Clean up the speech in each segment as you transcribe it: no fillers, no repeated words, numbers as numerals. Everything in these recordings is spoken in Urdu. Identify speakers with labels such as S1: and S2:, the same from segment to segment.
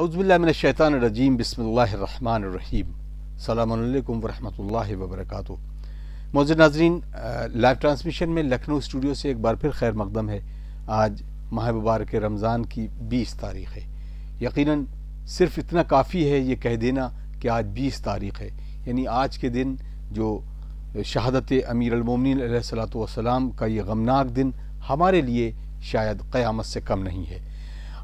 S1: اعوذ باللہ من الشیطان الرجیم بسم اللہ الرحمن الرحیم السلام علیکم ورحمۃ اللہ وبرکاتہ۔ معزز ناظرین، لائیو ٹرانسمیشن میں لکھنؤ اسٹوڈیو سے ایک بار پھر خیر مقدم ہے۔ آج ماہ مبارک رمضان کی 20 تاریخ ہے۔ یقیناً صرف اتنا کافی ہے یہ کہہ دینا کہ آج 20 تاریخ ہے، یعنی آج کے دن جو شہادت امیر المومنین علیہ الصلوۃ والسلام کا یہ غمناک دن ہمارے لیے شاید قیامت سے کم نہیں ہے۔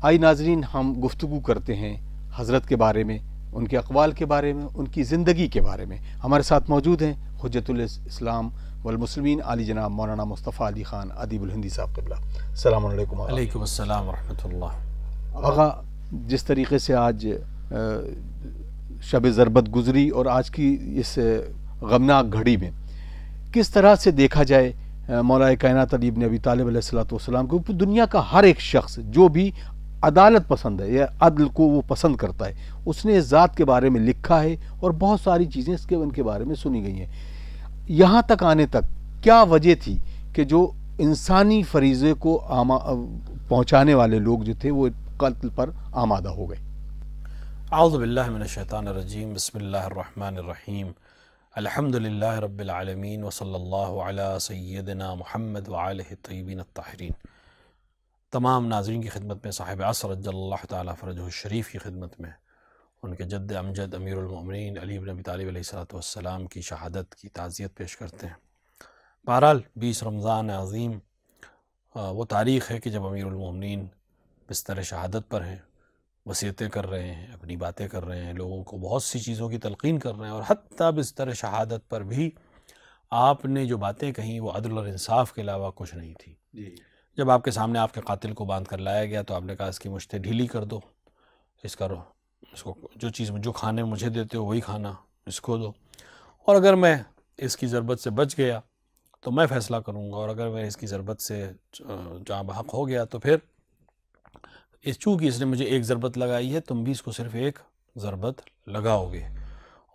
S1: آئی ناظرین، ہم گفتگو کرتے ہیں حضرت کے بارے میں، ان کے اقوال کے بارے میں، ان کی زندگی کے بارے میں۔ ہمارے ساتھ موجود ہیں حجت الاسلام والمسلمین علی جناب مولانا مصطفیٰ علی خان ادیب الہندی صاحب قبلہ۔ السلام علیکم۔
S2: علیکم السلام ورحمۃ اللہ۔
S1: آغا، جس طریقے سے آج شب ضربت گزری اور آج کی اس غمناک گھڑی میں کس طرح سے دیکھا جائے مولا کائنات علی بن ابی طالب علیہ الصلوۃ والسلام کو، دنیا کا ہر ایک شخص جو بھی عدالت پسند ہے یا عدل کو وہ پسند کرتا ہے، اس نے اس ذات کے بارے میں لکھا ہے اور بہت ساری چیزیں ان کے بارے میں سنی گئی ہیں۔ یہاں تک آنے تک کیا وجہ تھی کہ جو انسانی فریضے کو پہنچانے والے لوگ جو تھے وہ قتل پر آمادہ ہو گئے؟
S2: اعوذ باللہ من الشیطان الرجیم، بسم اللہ الرحمن الرحیم، الحمدللہ رب العالمین وصلی اللہ علی سیدنا محمد وآلہ الطیبین الطاہرین۔ تمام ناظرین کی خدمت میں، صاحب عصر عجل اللہ تعالیٰ فرجہ الشریف کی خدمت میں، ان کے جد امجد امیر المؤمنین علی بن ابی طالب علیہ السلام کی شہادت کی تعزیت پیش کرتے ہیں۔ بہرحال 20 رمضان عظیم وہ تاریخ ہے کہ جب امیر المؤمنین بستر شہادت پر ہیں، وصیتیں کر رہے ہیں، اپنی باتیں کر رہے ہیں، لوگوں کو بہت سی چیزوں کی تلقین کر رہے ہیں، اور حتیٰ بستر شہادت پر بھی آپ نے جو باتیں کہیں وہ عدل اور انصاف کے علاوہ کچھ نہیں تھی۔ جب آپ کے سامنے آپ کے قاتل کو باندھ کر لایا گیا تو آپ نے کہا اس کی مشتیں ڈھیلی کر دو، اس کو جو کھانے مجھے دیتے ہو وہی کھانا اس کو دو، اور اگر میں اس کی ضربت سے بچ گیا تو میں فیصلہ کروں گا، اور اگر میں اس کی ضربت سے جاں بحق ہو گیا تو پھر چونکہ اس نے مجھے ایک ضربت لگائی ہے، تم بھی اس کو صرف ایک ضربت لگاؤ گے،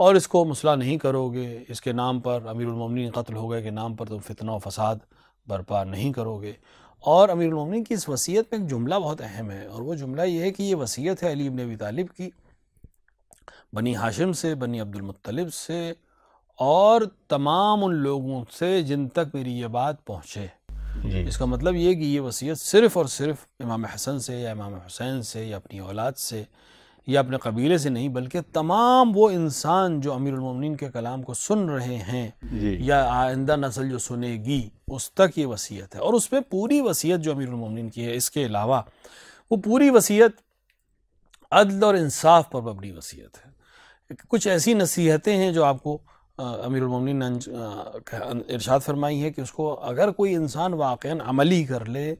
S2: اور اس کو مسلح نہیں کرو گے، اس کے نام پر امیر المومنین قتل ہو گئے کے نام پر تم فتنہ و فساد برپا نہیں کرو گے۔ اور امیر المومنین کی اس وصیت میں ایک جملہ بہت اہم ہے، اور وہ جملہ یہ ہے کہ یہ وصیت ہے علی بن ابی طالب کی، بنی ہاشم سے، بنی عبد المطلب سے، اور تمام ان لوگوں سے جن تک میری یہ بات پہنچے۔ اس کا مطلب یہ کہ یہ وصیت صرف اور صرف امام حسن سے یا امام حسین سے یا اپنی اولاد سے یا اپنے قبیلے سے نہیں، بلکہ تمام وہ انسان جو امیر المومنین کے کلام کو سن رہے ہیں یا آئندہ نسل جو سنے گی اس تک یہ وصیت ہے، اور اس میں پوری وصیت جو امیر المومنین کی ہے، اس کے علاوہ وہ پوری وصیت عدل اور انصاف پر مبنی وصیت ہے۔ کچھ ایسی نصیحتیں ہیں جو آپ کو امیر المومنین نے ارشاد فرمائی ہے کہ اس کو اگر کوئی انسان واقعاً عملی کر لے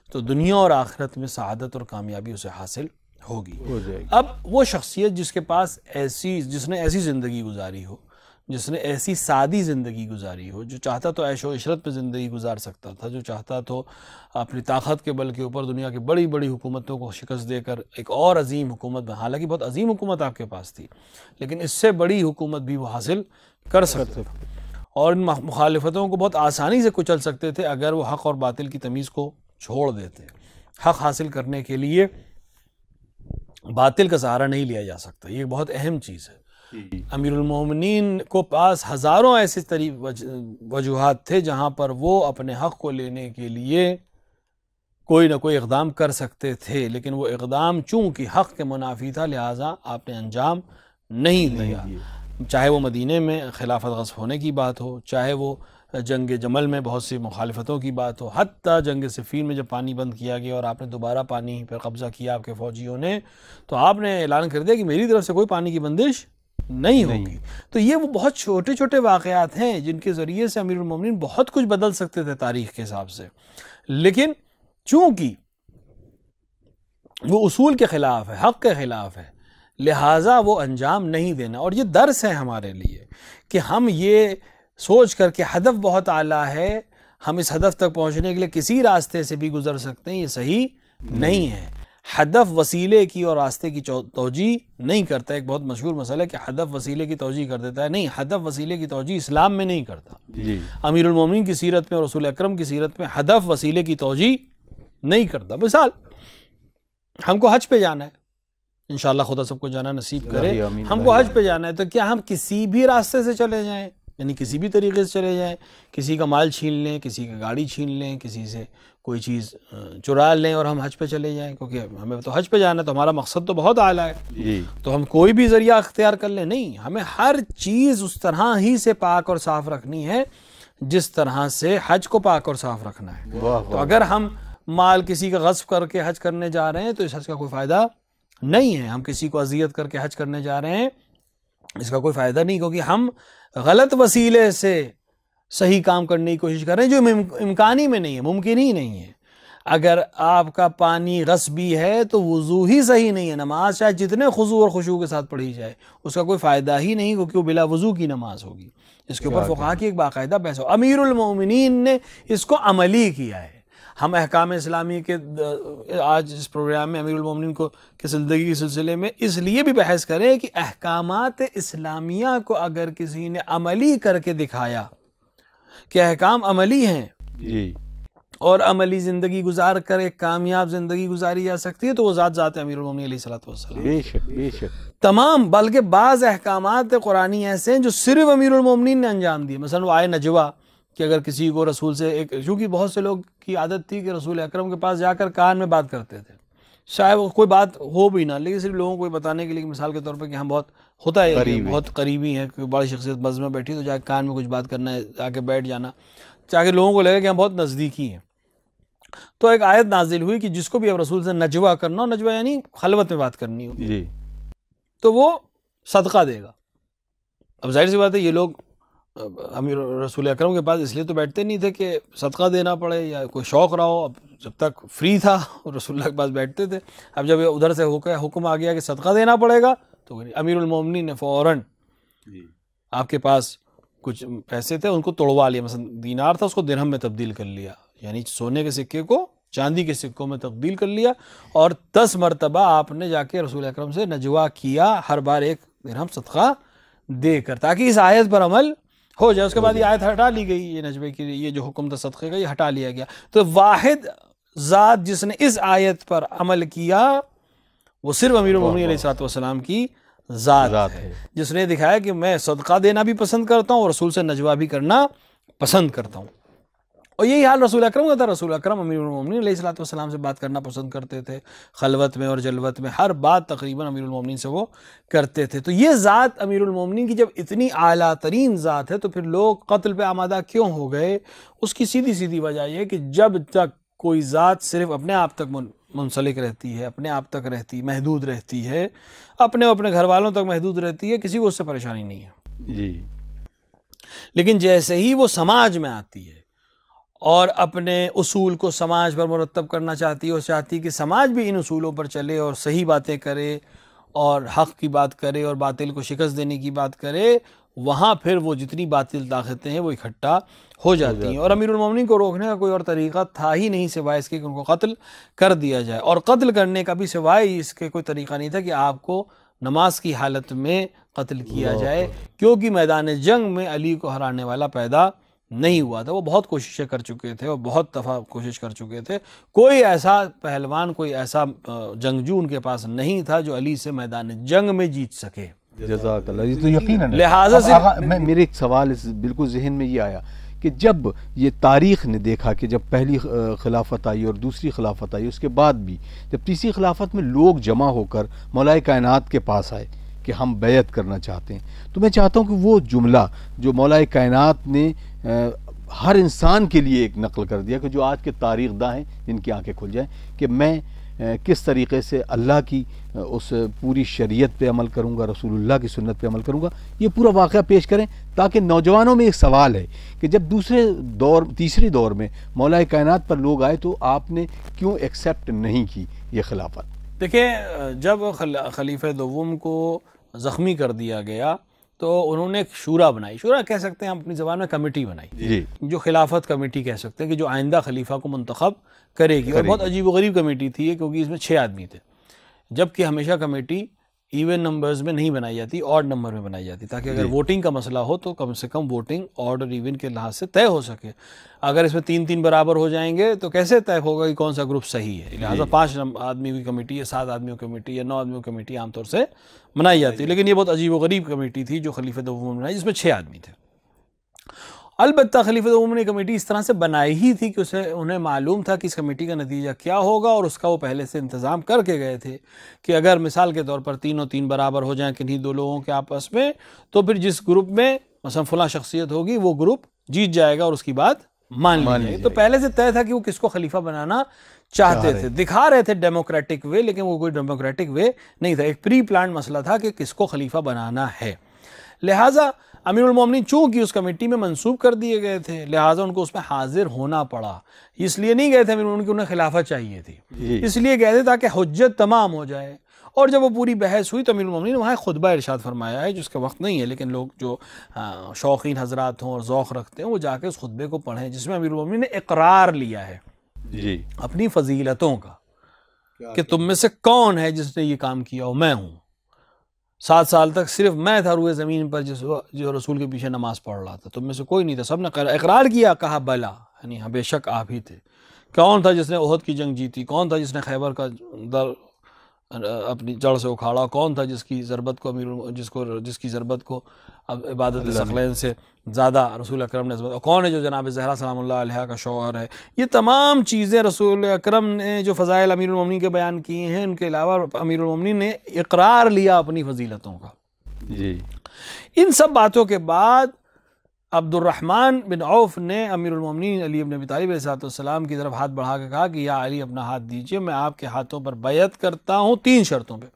S2: تو دنیا اور آخرت میں سعادت اور کامیابی اسے حاصل ہوگی۔ اب وہ شخصیت جس کے پاس جس نے ایسی زندگی گزاری ہو، جس نے ایسی سادی زندگی گزاری ہو، جو چاہتا تو عیش و عشرت میں زندگی گزار سکتا تھا، جو چاہتا تو اپنی طاقت کے بل کے اوپر دنیا کی بڑی بڑی حکومتوں کو شکست دے کر ایک اور عظیم حکومت میں، حالانکہ بہت عظیم حکومت آپ کے پاس تھی لیکن اس سے بڑی حکومت بھی وہ حاصل کر سکتے تھے، اور ان مخالفتوں کو بہت آسانی سے کچل سکتے تھے اگر وہ حق اور باطل کی تمیز کو چھوڑ دیتے۔ حق حاصل کرنے کے لیے باطل کا سہارا نہیں لیا جا سکتا، یہ بہت اہم چیز ہے۔ امیر المومنین کو پاس ہزاروں ایسے وجوہات تھے جہاں پر وہ اپنے حق کو لینے کے لیے کوئی نہ کوئی اقدام کر سکتے تھے، لیکن وہ اقدام چونکہ حق کے منافی تھا لہٰذا آپ نے انجام نہیں دیا۔ چاہے وہ مدینے میں خلافت غصب ہونے کی بات ہو، چاہے وہ جنگ جمل میں بہت سی مخالفتوں کی بات ہو، حتیٰ جنگ صفین میں جب پانی بند کیا گیا اور آپ نے دوبارہ پانی پر قبضہ کیا آپ کے فوجیوں نے، تو آپ نے اعلان کر دیا کہ میری طرف سے کوئی پانی کی بندش نہیں ہوگی۔ تو یہ وہ بہت چھوٹے چھوٹے واقعات ہیں جن کے ذریعے سے امیر المومنین بہت کچھ بدل سکتے تھے تاریخ کے حساب سے، لیکن چونکہ وہ اصول کے خلاف ہے، حق کے خلاف ہے، لہٰذا وہ انجام نہیں دینا۔ اور یہ درس ہے ہمارے لیے کہ ہم یہ سوچ کر کہ ہدف بہت اعلیٰ ہے، ہم اس ہدف تک پہنچنے کے لیے کسی راستے سے بھی گزر سکتے ہیں، یہ صحیح نہیں ہے۔ ہدف وسیلے کی اور راستے کی توجیہ نہیں کرتا۔ ایک بہت مشہور مسئلہ ہے کہ ہدف وسیلے کی توجیہ کر دیتا ہے، نہیں، ہدف وسیلے کی توجیہ اسلام میں نہیں کرتا۔ امیر المومنین کی سیرت میں اور رسول اکرم کی سیرت میں ہدف وسیلے کی توجیہ نہیں کرتا۔ مثال، ہم کو حج پہ جانا ہے، انشاءاللہ خدا سب کو جانا نصیب کرے. ہم کو حج پہ جانا ہے تو کیا ہم کسی بھی راستے سے چلے جائیں، یعنی کسی بھی طریقے سے چلے جائیں، کسی کا مال چھین لیں، کسی کا گاڑی چھین لیں، کسی سے کوئی چیز چرا لیں اور ہم حج پہ چلے جائیں؟ کیونکہ ہمیں تو حج پہ جانا ہے، تو ہمارا مقصد تو بہت اعلیٰ ہے، تو ہم کوئی بھی ذریعہ اختیار کر لیں؟ نہیں، ہمیں ہر چیز اس طرح ہی سے پاک اور صاف رکھنی ہے جس طرح سے حج کو پاک اور صاف رکھنا ہے. تو اگر ہم مال کسی کا غصب کر کے حج کرنے جا رہے ہیں تو اس حج کا کوئی فائدہ نہیں ہے. ہم کسی کو اذیت کر کے حج کرنے جا رہے ہیں، اس کا کوئی فائدہ نہیں، کیونکہ ہم غلط وسیلے سے صحیح کام کرنے کی کوشش کر رہے ہیں جو امکانی میں نہیں ہے، ممکن ہی نہیں ہے. اگر آپ کا پانی غصبی ہے تو وضو ہی صحیح نہیں ہے، نماز چاہے جتنے خضوع اور خشوع کے ساتھ پڑھی جائے اس کا کوئی فائدہ ہی نہیں، کیونکہ وہ بلا وضو کی نماز ہوگی. اس کے اوپر فقہا کی ایک باقاعدہ بحث ہو. امیر المومنین نے اس کو عملی کیا ہے. ہم احکام اسلامی کے آج اس پروگرام میں امیر المومنین کو کی زندگی کے سلسلے میں اس لیے بھی بحث کریں کہ احکامات اسلامیہ کو اگر کسی نے عملی کر کے دکھایا کہ احکام عملی ہیں اور عملی زندگی گزار کر ایک کامیاب زندگی گزاری جا سکتی ہے، تو وہ ذات امیر المومنین علیہ الصلوۃ والسلام.
S1: بے شک بے شک.
S2: تمام، بلکہ بعض احکامات قرآنی ایسے ہیں جو صرف امیر المومنین نے انجام دیے. مثلا وہ آئے نجوہ کہ اگر کسی کو رسول سے چونکہ بہت سے لوگ کی عادت تھی کہ رسول اکرم کے پاس جا کر کان میں بات کرتے تھے، شاید کوئی بات ہو بھی نہ، لیکن صرف لوگوں کو بتانے کے لیے، مثال کے طور پہ کہ ہم بہت ہوتا ہے بہت قریبی ہیں، کوئی بڑی شخصیت بزم میں بیٹھی تو جا کے کان میں کچھ بات کرنا ہے، جا کے بیٹھ جانا تاکہ لوگوں کو لگے کہ ہم بہت نزدیکی ہیں. تو ایک آیت نازل ہوئی کہ جس کو بھی اب رسول سے نجوہ کرنا ہو، نجوہ یعنی خلوت میں بات کرنی ہو، تو وہ صدقہ دے گا. اب ظاہر سی بات ہے یہ لوگ امیر رسول اکرم کے پاس اس لیے تو بیٹھتے نہیں تھے کہ صدقہ دینا پڑے یا کوئی شوق رہا ہو. اب جب تک فری تھا رسول اللہ کے پاس بیٹھتے تھے. اب جب ادھر سے حکم آ گیا کہ صدقہ دینا پڑے گا تو امیر المومنین نے فوراً آپ کے پاس کچھ پیسے تھے ان کو توڑوا لیا. مثلا دینار تھا اس کو درہم میں تبدیل کر لیا، یعنی سونے کے سکے کو چاندی کے سکوں میں تبدیل کر لیا، اور 10 مرتبہ آپ نے جا کے رسول اکرم سے نجوہ کیا، ہر بار 1 درہم صدقہ دے کر، تاکہ اس آیت پر عمل ہو جائے. اس کے بعد یہ آیت ہٹا لی گئی، یہ نجوے کی یہ جو حکم تھا صدقے کا یہ ہٹا لیا گیا. تو واحد ذات جس نے اس آیت پر عمل کیا وہ صرف امیر المومنین علیہ الصلوۃ والسلام کی ذات ہے، جس نے دکھایا کہ میں صدقہ دینا بھی پسند کرتا ہوں اور رسول سے نجوہ بھی کرنا پسند کرتا ہوں. اور یہی حال رسول اکرم کا تھا. رسول اکرم امیر المومنین علیہ الصلوۃ والسلام سے بات کرنا پسند کرتے تھے، خلوت میں اور جلوت میں ہر بات تقریباً امیر المومنین سے وہ کرتے تھے. تو یہ ذات امیر المومنین کی جب اتنی اعلیٰ ترین ذات ہے تو پھر لوگ قتل پہ آمادہ کیوں ہو گئے؟ اس کی سیدھی وجہ یہ ہے کہ جب تک کوئی ذات صرف اپنے آپ تک منسلک رہتی ہے، اپنے آپ تک رہتی، محدود رہتی ہے، اپنے گھر والوں تک محدود رہتی ہے، کسی کو اس سے پریشانی نہیں ہے. لیکن جیسے ہی وہ سماج میں آتی ہے اور اپنے اصول کو سماج پر مرتب کرنا چاہتی ہے اور چاہتی ہے کہ سماج بھی ان اصولوں پر چلے اور صحیح باتیں کرے اور حق کی بات کرے اور باطل کو شکست دینے کی بات کرے، وہاں پھر وہ جتنی باطل طاقتیں ہیں وہ اکٹھا ہو جاتی ہیں. اور امیر المومنین کو روکنے کا کوئی اور طریقہ تھا ہی نہیں سوائے اس کے کہ ان کو قتل کر دیا جائے. اور قتل کرنے کا بھی سوائے اس کے کوئی طریقہ نہیں تھا کہ آپ کو نماز کی حالت میں قتل کیا جائے، کیونکہ میدان جنگ میں علی کو ہرانے والا پیدا نہیں ہوا تھا. وہ بہت کوششیں کر چکے تھے اور بہت دفعہ کوشش کر چکے تھے. کوئی ایسا پہلوان، کوئی ایسا جنگجو ان کے پاس نہیں تھا جو علی سے میدان جنگ میں جیت سکے.
S1: جزاک اللہ. یہ تو یقیناً
S2: لہٰذا
S1: میرے ایک سوال بالکل ذہن میں یہ آیا کہ جب یہ تاریخ نے دیکھا کہ جب پہلی خلافت آئی اور دوسری خلافت آئی، اس کے بعد بھی جب تیسری خلافت میں لوگ جمع ہو کر مولا کائنات کے پاس آئے کہ ہم بیعت کرنا چاہتے ہیں، تو میں چاہتا ہوں کہ وہ جملہ جو مولا کائنات نے ہر انسان کے لیے ایک نقل کر دیا کہ جو آج کے تاریخ داں ہیں جن کی آنکھیں کھل جائیں کہ میں کس طریقے سے اللہ کی اس پوری شریعت پہ عمل کروں گا، رسول اللہ کی سنت پہ عمل کروں گا، یہ پورا واقعہ پیش کریں تاکہ نوجوانوں میں ایک سوال ہے کہ جب تیسری دور میں مولا کائنات پر لوگ آئے تو آپ نے کیوں ایکسیپٹ نہیں کی یہ خلافت؟
S2: دیکھیں، جب خلیفہ دوم کو زخمی کر دیا گیا تو انہوں نے ایک شورا بنائی، شورا کہہ سکتے ہیں ہم اپنی زبان میں کمیٹی بنائی، جو خلافت کمیٹی کہہ سکتے ہیں کہ جو آئندہ خلیفہ کو منتخب کرے گی. اور بہت عجیب و غریب کمیٹی تھی کیونکہ اس میں 6 آدمی تھے، جبکہ ہمیشہ کمیٹی ایون نمبرز میں نہیں بنائی جاتی، آڈ نمبر میں بنائی جاتی، تاکہ اگر ووٹنگ کا مسئلہ ہو تو کم سے کم ووٹنگ آڈ اور ایون کے لحاظ سے طے ہو سکے۔ اگر اس میں 3 برابر ہو جائیں گے تو کیسے طے ہوگا کہ کون سا گروپ صحیح ہے؟ لہٰذا 5 آدمیوں کی کمیٹی یا 7 آدمیوں کی کمیٹی یا 9 آدمیوں کی کمیٹی عام طور سے بنائی جاتی ہے، لیکن یہ بہت عجیب و غریب کمیٹی تھی جو خلیفہ دوم نے بنائی، جس میں 6 آدمی تھے۔ البتہ خلیفہ دوم نے کمیٹی اس طرح سے بنائی ہی تھی کہ انہیں معلوم تھا کہ اس کمیٹی کا نتیجہ کیا ہوگا، اور اس کا وہ پہلے سے انتظام کر کے گئے تھے کہ اگر مثال کے طور پر 3 برابر ہو جائیں کنہیں 2 لوگوں کے آپس میں، تو پھر جس گروپ میں مثلا فلاں شخصیت ہوگی وہ گروپ جیت جائے گا اور اس کی بات مان لی جائے گی۔ تو پہلے سے طے تھا کہ وہ کس کو خلیفہ بنانا چاہتے تھے، دکھا رہے تھے ڈیموکریٹک وے، لیکن وہ کوئی ڈیموکریٹک وے نہیں تھا، ایک پری پلانڈ مسئلہ تھا کہ کس کو خلیفہ بنانا ہے۔ لہٰذا امیر المومنین چونکہ اس کمیٹی میں منصوب کر دیے گئے تھے، لہٰذا ان کو اس میں حاضر ہونا پڑا۔ اس لیے نہیں گئے تھے امیر المومنین کہ انہیں خلافت چاہیے تھی، اس لیے گئے تھے تاکہ حجت تمام ہو جائے۔ اور جب وہ پوری بحث ہوئی تو امیر المومنین وہاں خطبہ ارشاد فرمایا ہے، جس کا وقت نہیں ہے، لیکن لوگ جو شوقین حضرات ہوں اور ذوق رکھتے ہیں وہ جا کے اس خطبے کو پڑھیں، جس میں امیر المومنین نے اقرار لیا ہے اپنی فضیلتوں کا کہ تم میں سے کون ہے جس نے یہ کام کیا ہو؟ میں ہوں۔ 7 سال تک صرف میں تھا روئے زمین پر جو رسول کے پیچھے نماز پڑھ رہا تھا، تم میں سے کوئی نہیں تھا۔ سب نے اقرار کیا، کہا بلا، یعنی بے شک آپ ہی تھے۔ کون تھا جس نے احد کی جنگ جیتی؟ کون تھا جس نے خیبر کا در اپنی جڑ سے اکھاڑا؟ کون تھا جس کی ضربت کو جس کی ضربت کو عبادت ثقلین سے زیادہ رسول اکرم نے عظمت؟ کون ہے جو جناب زہرا سلام اللہ علیہ کا شوہر ہے؟ یہ تمام چیزیں رسول اکرم نے جو فضائل امیر المومنین کے بیان کیے ہیں، ان کے علاوہ امیر المومنین نے اقرار لیا اپنی فضیلتوں کا۔ ان سب باتوں کے بعد عبد الرحمن بن عوف نے امیر المومنین علی بن ابی طالب علیہ السلام کی طرف ہاتھ بڑھا کے کہا کہ یا علی اپنا ہاتھ دیجئے، میں آپ کے ہاتھوں پر بیعت کرتا ہوں 3 شرطوں پہ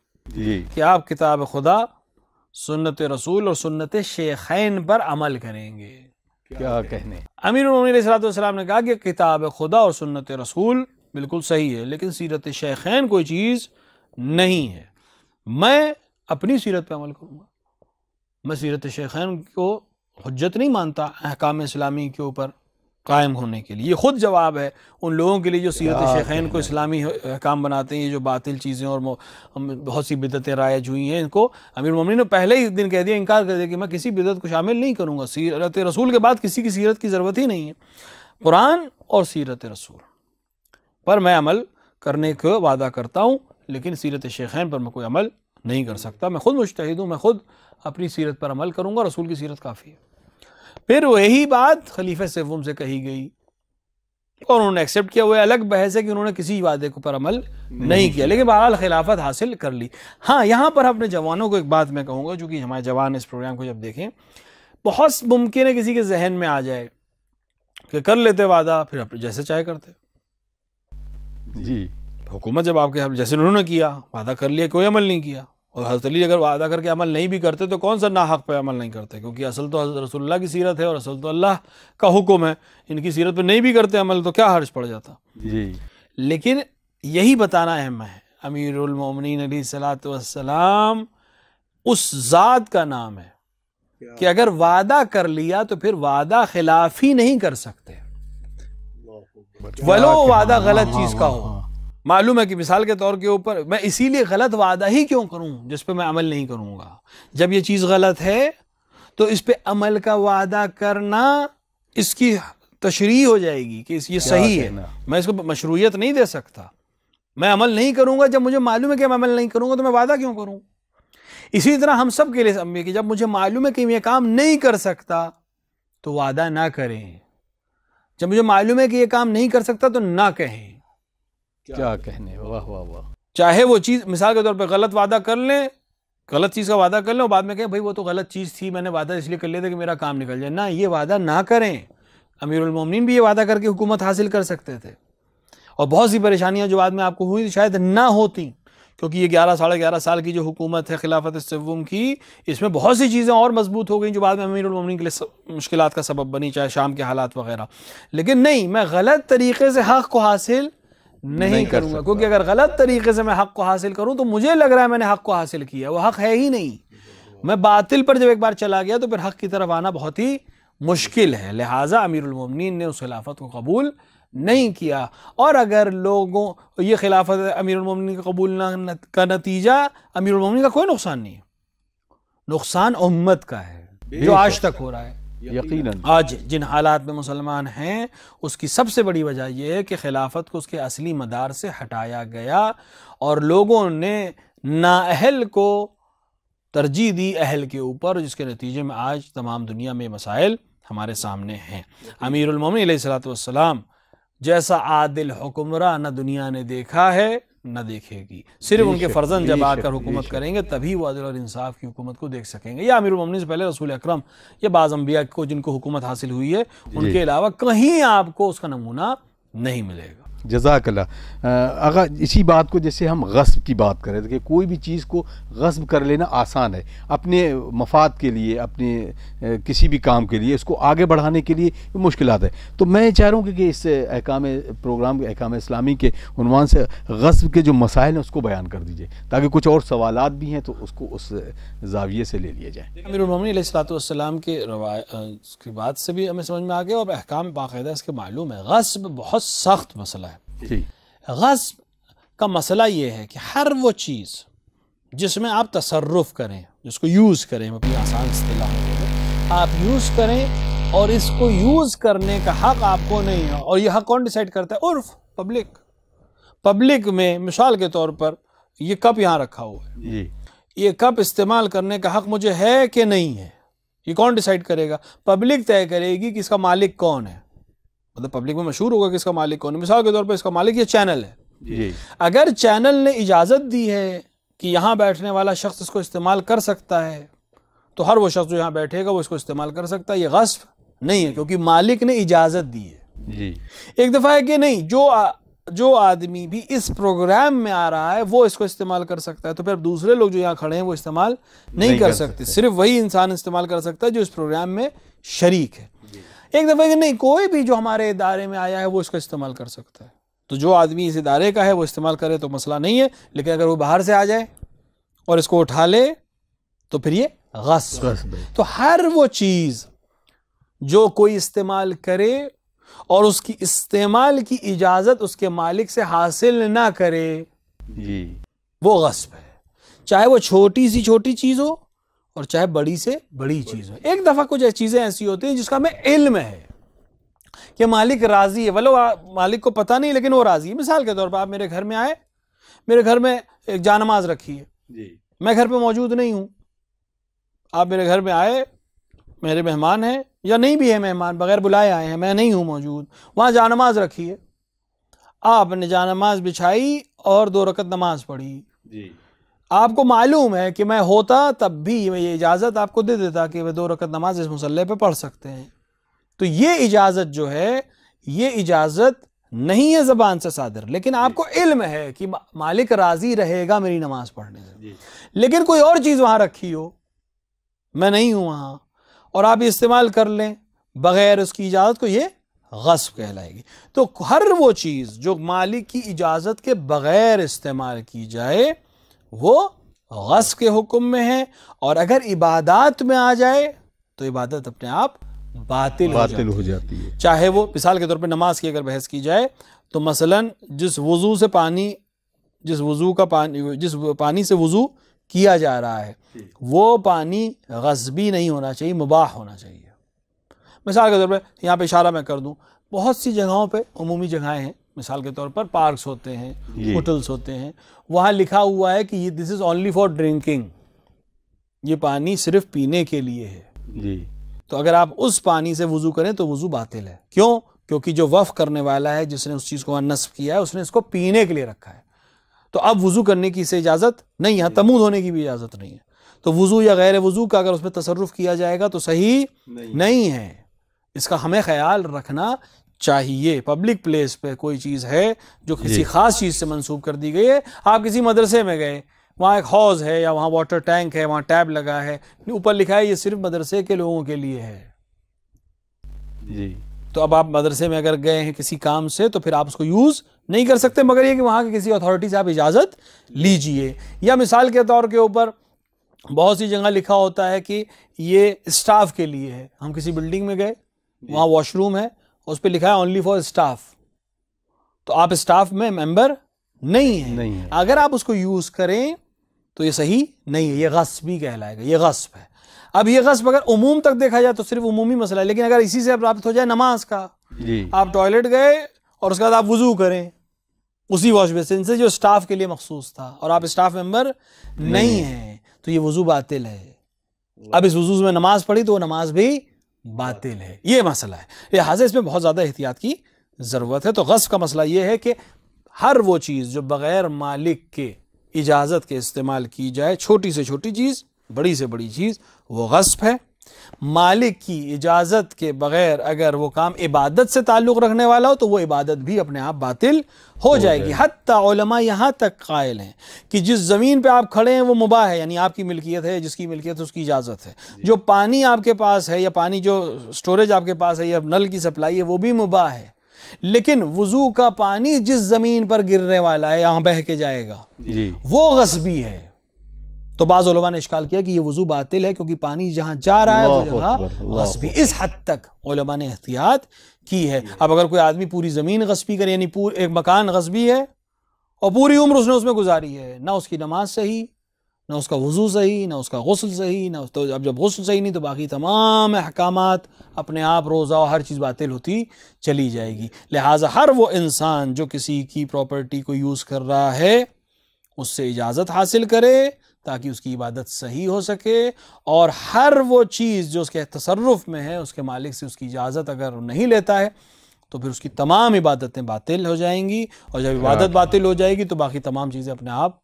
S2: کہ آپ کتاب خدا، سنت رسول اور سنت شیخین پر عمل کریں گے۔
S1: کیا کہنے؟
S2: امیر المومنین علیہ السلام نے کہا کہ کتاب خدا اور سنت رسول بالکل صحیح ہے، لیکن سیرت شیخین کوئی چیز نہیں ہے۔ میں اپنی سیرت پہ عمل کروں گا، میں سیرت شیخین کو حجت نہیں مانتا احکام اسلامی کے اوپر قائم ہونے کے لیے۔ یہ خود جواب ہے ان لوگوں کے لیے جو سیرت شیخین کو اسلامی احکام بناتے ہیں۔ یہ جو باطل چیزیں اور بہت سی بدعتیں رائج ہوئی ہیں، ان کو امیر المومنین نے پہلے ہی دن کہہ دیا، انکار کر دیا کہ میں کسی بدعت کو شامل نہیں کروں گا، سیرت رسول کے بعد کسی کی سیرت کی ضرورت ہی نہیں ہے، قرآن اور سیرت رسول پر میں عمل کرنے کا وعدہ کرتا ہوں، لیکن سیرت شیخین پر میں کوئی عمل نہیں کر سکتا۔ میں خود مجتہد ہوں، میں خود اپنی سیرت پر عمل کروں گا، رسول کی سیرت کافی ہے۔ پھر وہی بات خلیفہ سوم سے کہی گئی اور انہوں نے ایکسیپٹ کیا۔ وہ الگ بحث ہے کہ انہوں نے کسی وعدے پر عمل نہیں کیا، لیکن بہرحال خلافت حاصل کر لی۔ ہاں، یہاں پر اپنے جوانوں کو ایک بات میں کہوں گا، جو کہ ہمارے جوان اس پروگرام کو جب دیکھیں، بہت ممکن ہے کسی کے ذہن میں آ جائے کہ کر لیتے وعدہ پھر جیسے چاہے کرتے۔ حکومت جب آپ کے جیسے انہوں نے کیا، وعدہ کر لیا، کوئی عمل نہیں کیا، اور حضرت علی اگر وعدہ کر کے عمل نہیں بھی کرتے تو کون سا ناحق پہ عمل نہیں کرتے، کیونکہ اصل تو حضرت رسول اللہ کی سیرت ہے اور اصل تو اللہ کا حکم ہے، ان کی سیرت پہ نہیں بھی کرتے عمل تو کیا حرج پڑ جاتا۔ لیکن یہی بتانا اہم ہے، امیر المومنین علیہ السلام اس ذات کا نام ہے کہ اگر وعدہ کر لیا تو پھر وعدہ خلافی نہیں کر سکتے، ولو وعدہ غلط چیز کا ہو۔ معلوم ہے کہ مثال کے طور کے اوپر میں اسی لیے غلط وعدہ ہی کیوں کروں جس پہ میں عمل نہیں کروں گا؟ جب یہ چیز غلط ہے تو اس پہ عمل کا وعدہ کرنا اس کی تشریح ہو جائے گی کہ یہ صحیح ہے، میں اس کو مشروعیت نہیں دے سکتا۔ میں عمل نہیں کروں گا، جب مجھے معلوم ہے کہ میں عمل نہیں کروں گا تو میں وعدہ کیوں کروں؟ اسی طرح ہم سب کے لیے کہ جب مجھے معلوم ہے کہ میں یہ کام نہیں کر سکتا تو وعدہ نہ کریں، جب مجھے معلوم ہے کہ یہ کام نہیں کر سکتا تو نہ کہیں۔
S1: کیا کہنے، واہ واہ واہ۔
S2: چاہے وہ چیز مثال کے طور پہ غلط وعدہ کر لیں، غلط چیز کا وعدہ کر لیں اور بعد میں کہیں بھائی وہ تو غلط چیز تھی، میں نے وعدہ اس لیے کر لیا تھا کہ میرا کام نکل جائے۔ نہ، یہ وعدہ نہ کریں۔ امیر المومنین بھی یہ وعدہ کر کے حکومت حاصل کر سکتے تھے، اور بہت سی پریشانیاں جو بعد میں آپ کو ہوئی شاید نہ ہوتی، کیونکہ یہ 11 سال کی جو حکومت ہے خلافت سوم کی، اس میں بہت سی چیزیں اور مضبوط ہو گئیں جو بعد میں امیر المومنین کے لیے مشکلات کا سبب بنی، چاہے شام کے حالات وغیرہ۔ لیکن نہیں، میں غلط طریقے سے حق کو حاصل نہیں کروں گا، کیونکہ اگر غلط طریقے سے میں حق کو حاصل کروں تو مجھے لگ رہا ہے میں نے حق کو حاصل کیا، وہ حق ہے ہی نہیں۔ میں باطل پر جب ایک بار چلا گیا تو پھر حق کی طرف آنا بہت ہی مشکل ہے۔ لہٰذا امیر المومنین نے اس خلافت کو قبول نہیں کیا. اور اگر لوگوں یہ خلافت امیر المومنین کا قبول کا نتیجہ امیر المومنین کا کوئی نقصان نہیں ہے, نقصان امت کا ہے جو آج تک ہو رہا ہے.
S1: یقیناً
S2: آج جن حالات میں مسلمان ہیں اس کی سب سے بڑی وجہ یہ ہے کہ خلافت کو اس کے اصلی مدار سے ہٹایا گیا اور لوگوں نے نااہل کو ترجیح دی اہل کے اوپر, جس کے نتیجے میں آج تمام دنیا میں مسائل ہمارے سامنے ہیں. امیر المومنین علیہ الصلوۃ والسلام جیسا عادل حکمراں نہ دنیا نے دیکھا ہے نہ دیکھے گی. صرف ان کے فرزند جب آ کر حکومت کریں گے تبھی وہ عدل اور انصاف کی حکومت کو دیکھ سکیں گے. یا امیر المومنین سے پہلے رسول اکرم یا بعض انبیاء کو جن کو حکومت حاصل ہوئی ہے ان کے علاوہ کہیں آپ کو اس کا نمونہ نہیں ملے گا.
S1: جزاک اللہ. آقا اسی بات کو جیسے ہم غصب کی بات کر رہے تھے کہ کوئی بھی چیز کو غصب کر لینا آسان ہے, اپنے مفاد کے لیے, اپنے کسی بھی کام کے لیے, اس کو آگے بڑھانے کے لیے مشکلات ہے. تو میں چاہ رہا ہوں کہ اس احکام پروگرام کے احکام اسلامی کے عنوان سے غصب کے جو مسائل ہیں اس کو بیان کر دیجئے تاکہ کچھ اور سوالات بھی ہیں تو اس کو اس زاویے سے لے لیے جائیں.
S2: امیر المومنین علیہ الصلوۃ والسلام کے بات سے بھی ہمیں سمجھ میں آ گیا اور احکام باقاعدہ اس کے معلوم ہے. غصب بہت سخت مسئلہ ہے. غصب کا مسئلہ یہ ہے کہ ہر وہ چیز جس میں آپ تصرف کریں, جس کو یوز کریں, اپنی آسان اصطلاح میں آپ یوز کریں اور اس کو یوز کرنے کا حق آپ کو نہیں ہے. اور یہ حق کون ڈیسائیڈ کرتا ہے؟ عرف, پبلک میں. مثال کے طور پر یہ کپ یہاں رکھا ہوا ہے, یہ کپ استعمال کرنے کا حق مجھے ہے کہ نہیں ہے, یہ کون ڈیسائیڈ کرے گا؟ پبلک طے کرے گی کہ اس کا مالک کون ہے. مطلب پبلک میں مشہور ہوگا کہ اس کا مالک کون ہے. مثال کے طور پر اس کا مالک یہ چینل ہے. اگر چینل نے اجازت دی ہے کہ یہاں بیٹھنے والا شخص اس کو استعمال کر سکتا ہے تو ہر وہ شخص جو یہاں بیٹھے گا وہ اس کو استعمال کر سکتا ہے. یہ غصب نہیں ہے کیونکہ مالک نے اجازت دی ہے. ایک دفعہ ہے کہ نہیں, جو آدمی بھی اس پروگرام میں آ رہا ہے وہ اس کو استعمال کر سکتا ہے, تو پھر دوسرے لوگ جو یہاں کھڑے ہیں وہ استعمال نہیں کر سکتے. صرف وہی انسان استعمال کر سکتا ہے جو اس پروگرام میں شریک ہے. ایک دفعہ کہ نہیں, کوئی بھی جو ہمارے ادارے میں آیا ہے وہ اس کو استعمال کر سکتا ہے. تو جو آدمی اس ادارے کا ہے وہ استعمال کرے تو مسئلہ نہیں ہے, لیکن اگر وہ باہر سے آ جائے اور اس کو اٹھا لے تو پھر یہ غصب ہے. تو ہر وہ چیز جو کوئی استعمال کرے اور اس کی استعمال کی اجازت اس کے مالک سے حاصل نہ کرے وہ غصب ہے, چاہے وہ چھوٹی سی چھوٹی چیز ہو اور چاہے بڑی سے بڑی چیز ہو. ایک دفعہ کچھ چیزیں ایسی ہوتی ہیں جس کا ہمیں علم ہے کہ مالک راضی ہے, ولو مالک کو پتہ نہیں لیکن وہ راضی ہے. مثال کے طور پر آپ میرے گھر میں آئے, میرے گھر میں ایک جانماز رکھی ہے, میں گھر پہ موجود نہیں ہوں, آپ میرے گھر میں آئے, میرے مہمان ہیں یا نہیں بھی ہے مہمان, بغیر بلائے آئے ہیں, میں نہیں ہوں موجود, وہاں جانماز رکھی ہے, آپ نے جانماز بچھائی اور 2 رکعت نماز پڑھی. آپ کو معلوم ہے کہ میں ہوتا تب بھی میں یہ اجازت آپ کو دے دیتا کہ وہ 2 رکعت نماز اس مصلی پہ پڑھ سکتے ہیں. تو یہ اجازت جو ہے یہ اجازت نہیں ہے زبان سے صادر, لیکن آپ کو علم ہے کہ مالک راضی رہے گا میری نماز پڑھنے سے. لیکن کوئی اور چیز وہاں رکھی ہو, میں نہیں ہوں وہاں, اور آپ یہ استعمال کر لیں بغیر اس کی اجازت, کو یہ غصب کہلائے گی. تو ہر وہ چیز جو مالک کی اجازت کے بغیر استعمال کی جائے وہ غصب کے حکم میں ہے. اور اگر عبادات میں آ جائے تو عبادت اپنے آپ باطل ہو جاتی ہے. چاہے وہ مثال کے طور پہ نماز کی اگر بحث کی جائے تو مثلا جس پانی سے وضو کیا جا رہا ہے وہ پانی غصبی نہیں ہونا چاہیے, مباح ہونا چاہیے. مثال کے طور پہ یہاں پہ اشارہ میں کر دوں, بہت سی جگہوں پہ عمومی جگہیں ہیں, مثال کے طور پر پارکس ہوتے ہیں, ہوٹلس ہوتے ہیں, وہاں لکھا ہوا ہے کہ دس از اونلی فار ڈرنکنگ, یہ پانی صرف پینے کے لیے ہے. تو اگر آپ اس پانی سے وضو کریں تو وضو باطل ہے. کیوں؟ کیونکہ جو وقف کرنے والا ہے جس نے اس چیز کو نصب کیا ہے اس نے اس کو پینے کے لیے رکھا ہے. تو اب وضو کرنے کی اسے اجازت نہیں ہے, تمود ہونے کی بھی اجازت نہیں ہے. تو وضو یا غیر وضو کا اگر اس میں تصرف کیا جائے گا تو صحیح نہیں ہے. اس کا ہمیں خیال رکھنا چاہیے. پبلک پلیس پہ کوئی چیز ہے جو کسی خاص چیز سے منسوب کر دی گئی ہے, آپ کسی مدرسے میں گئے, وہاں ایک حوض ہے یا وہاں واٹر ٹینک ہے, وہاں ٹیب لگا ہے, اوپر لکھا ہے یہ صرف مدرسے کے لوگوں کے لیے ہے. تو اب آپ مدرسے میں اگر گئے ہیں کسی کام سے تو پھر آپ اس کو یوز نہیں کر سکتے, مگر یہ کہ وہاں کے کسی اتھارٹی سے آپ اجازت لیجئے. یا مثال کے طور کے اوپر بہت سی جگہ لکھا ہوتا ہے کہ یہ اسٹاف کے لیے ہے. ہم کسی بلڈنگ میں گئے, وہاں واش روم ہے, اس پہ لکھا ہے اونلی فار اسٹاف, تو آپ اسٹاف میں ممبر نہیں ہیں. اگر آپ اس کو یوز کریں تو یہ صحیح نہیں ہے, یہ غصبی کہلائے گا, یہ غصب ہے. اب یہ غصب اگر عموم تک دیکھا جائے تو صرف عمومی مسئلہ ہے, لیکن اگر اسی سے رابط ہو جائے نماز کا, آپ ٹوائلٹ گئے اور اس کے بعد آپ وضو کریں اسی واش بیسن سے جو اسٹاف کے لیے مخصوص تھا, اور آپ اسٹاف ممبر نہیں ہیں, تو یہ وضو باطل ہے. اب اس وضو میں نماز پڑھی تو وہ نماز بھی باطل ہے. یہ مسئلہ ہے, لہٰذا اس میں بہت زیادہ احتیاط کی ضرورت ہے. تو غصب کا مسئلہ یہ ہے کہ ہر وہ چیز جو بغیر مالک کے اجازت کے استعمال کی جائے, چھوٹی سے چھوٹی چیز, بڑی سے بڑی چیز, وہ غصب ہے. مالک کی اجازت کے بغیر اگر وہ کام عبادت سے تعلق رکھنے والا ہو تو وہ عبادت بھی اپنے آپ باطل ہو جائے گی. حتی علماء یہاں تک قائل ہیں کہ جس زمین پہ آپ کھڑے ہیں وہ مباح ہے, یعنی آپ کی ملکیت ہے, جس کی ملکیت ہے اس کی اجازت ہے. جو پانی آپ کے پاس ہے یا پانی جو سٹوریج آپ کے پاس ہے یا نل کی سپلائی ہے وہ بھی مباح ہے. لیکن وضو کا پانی جس زمین پر گرنے والا ہے, یہاں بہہ کے جائے گا, وہ غصبی ہے. تو بعض علماء نے اشکال کیا کہ یہ وضو باطل ہے کیونکہ پانی جہاں جا رہا ہے وہ جگہ غصبی. اس حد تک علماء نے احتیاط کی ہے. اب اگر کوئی آدمی پوری زمین غصبی کرے, یعنی ایک مکان غصبی ہے اور پوری عمر اس نے اس میں گزاری ہے, نہ اس کی نماز صحیح, نہ اس کا وضو صحیح, نہ اس کا غسل صحیح, نہ تو اب جب غسل صحیح نہیں تو باقی تمام احکامات اپنے آپ, روزہ اور ہر چیز باطل ہوتی چلی جائے گی. لہٰذا ہر وہ انسان جو کسی کی پراپرٹی کو یوز کر رہا ہے اس سے اجازت حاصل کرے تاکہ اس کی عبادت صحیح ہو سکے, اور ہر وہ چیز جو اس کے تصرف میں ہے اس کے مالک سے اس کی اجازت اگر نہیں لیتا ہے تو پھر اس کی تمام عبادتیں باطل ہو جائیں گی, اور جب عبادت باطل ہو جائے گی تو باقی تمام چیزیں اپنے آپ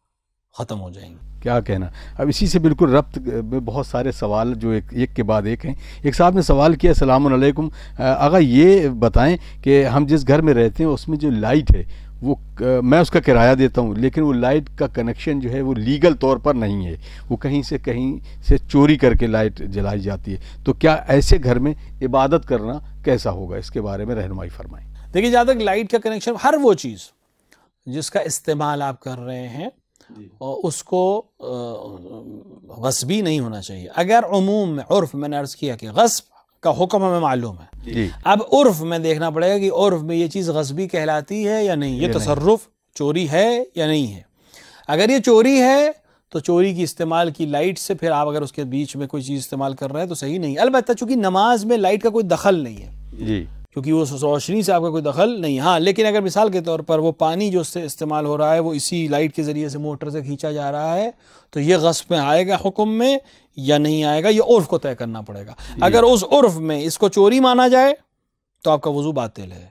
S2: ختم ہو جائیں گی.
S1: کیا کہنا. اب اسی سے بالکل ربط میں بہت سارے سوال جو ایک کے بعد ایک ہیں. ایک صاحب نے سوال کیا, السلام علیکم آقا یہ بتائیں کہ ہم جس گھر میں رہتے ہیں اس میں جو لائٹ ہے وہ میں اس کا کرایہ دیتا ہوں, لیکن وہ لائٹ کا کنیکشن جو ہے وہ لیگل طور پر نہیں ہے, وہ کہیں سے چوری کر کے لائٹ جلائی جاتی ہے. تو کیا ایسے گھر میں عبادت کرنا کیسا ہوگا, اس کے بارے میں رہنمائی فرمائیں.
S2: دیکھیے, جہاں تک لائٹ کا کنیکشن, ہر وہ چیز جس کا استعمال آپ کر رہے ہیں اور اس کو غصبی نہیں ہونا چاہیے. اگر عموم میں, عرف میں نے عرض کیا کہ غصب کا حکم ہمیں معلوم ہے, اب عرف میں دیکھنا پڑے گا کہ عرف میں یہ چیز غصبی کہلاتی ہے یا نہیں, یہ تصرف چوری ہے یا نہیں ہے. اگر یہ چوری ہے تو چوری کی استعمال کی لائٹ سے پھر آپ اگر اس کے بیچ میں کوئی چیز استعمال کر رہے ہیں تو صحیح نہیں. البتہ چونکہ نماز میں لائٹ کا کوئی دخل نہیں ہے, کیونکہ وہ روشنی سے آپ کا کوئی دخل نہیں. ہاں, لیکن اگر مثال کے طور پر وہ پانی جو اس سے استعمال ہو رہا ہے وہ اسی لائٹ کے ذریعے سے موٹر سے کھینچا جا رہا ہے تو یہ غصب میں آئے گا حکم میں یا نہیں آئے گا, یہ عرف کو طے کرنا پڑے گا. اگر اس عرف میں اس کو چوری مانا جائے تو آپ کا وضو باطل ہے.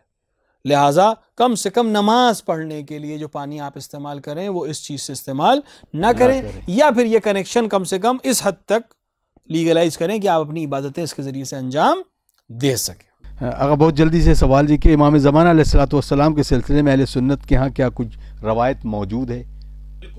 S2: لہٰذا کم سے کم نماز پڑھنے کے لیے جو پانی آپ استعمال کریں وہ اس چیز سے استعمال نہ کریں, یا پھر یہ کنیکشن کم سے کم اس حد تک لیگلائز کریں کہ آپ اپنی عبادتیں اس کے ذریعے سے انجام دے سکیں.
S1: اگر بہت جلدی سے سوال جی کہ امام زمانہ علیہ الصلوۃ والسلام کے سلسلے میں اہل سنت کے ہاں کیا کچھ روایت موجود ہے؟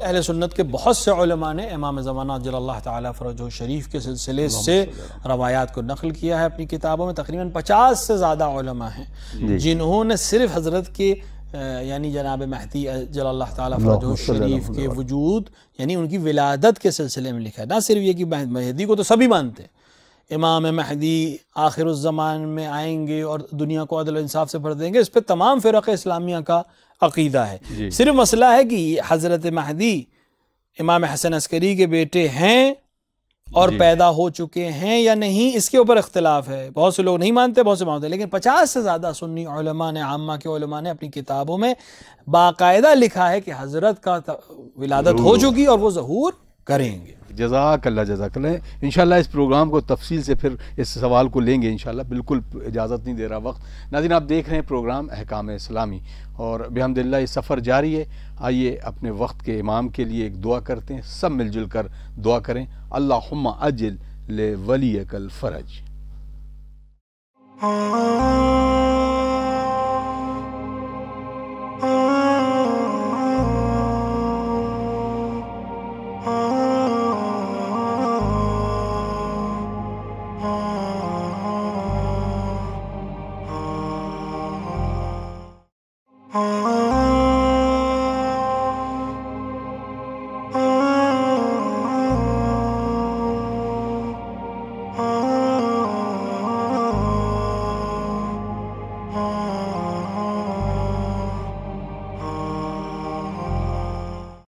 S2: اہل سنت کے بہت سے علماء نے امام زمانہ عجل اللہ تعالیٰ فرجہ شریف کے سلسلے سے روایات کو نقل کیا ہے اپنی کتابوں میں. تقریباً 50 سے زیادہ علماء ہیں جنہوں نے صرف حضرت کے یعنی جناب مہدی عجل اللہ تعالیٰ فرجہ شریف کے وجود یعنی ان کی ولادت کے سلسلے میں لکھا ہے. نہ صرف یہ کہ مہدی کو تو سبھی مانتے ہیں, امام مہدی آخر الزمان میں آئیں گے اور دنیا کو عدل و انصاف سے بھر دیں گے, اس پہ تمام فرق اسلامیہ کا عقیدہ ہے. صرف مسئلہ ہے کہ حضرت مہدی امام حسن عسکری کے بیٹے ہیں اور پیدا ہو چکے ہیں یا نہیں, اس کے اوپر اختلاف ہے. بہت سے لوگ نہیں مانتے, بہت سے مانتے, لیکن 50 سے زیادہ سنی علماء نے, عامہ کے علماء نے اپنی کتابوں میں باقاعدہ لکھا ہے کہ حضرت کا ولادت ہو چکی اور وہ ظہور کریں گے.
S1: جزاک اللہ, جزاک اللہ. انشاءاللہ اس پروگرام کو تفصیل سے پھر اس سوال کو لیں گے انشاءاللہ, بالکل اجازت نہیں دے رہا وقت. ناظرین, آپ دیکھ رہے ہیں پروگرام احکام اسلامی اور بحمداللہ یہ سفر جاری ہے. آئیے اپنے وقت کے امام کے لیے ایک دعا کرتے ہیں, سب مل جل کر دعا کریں. اللہم اجل لولیک الفرج.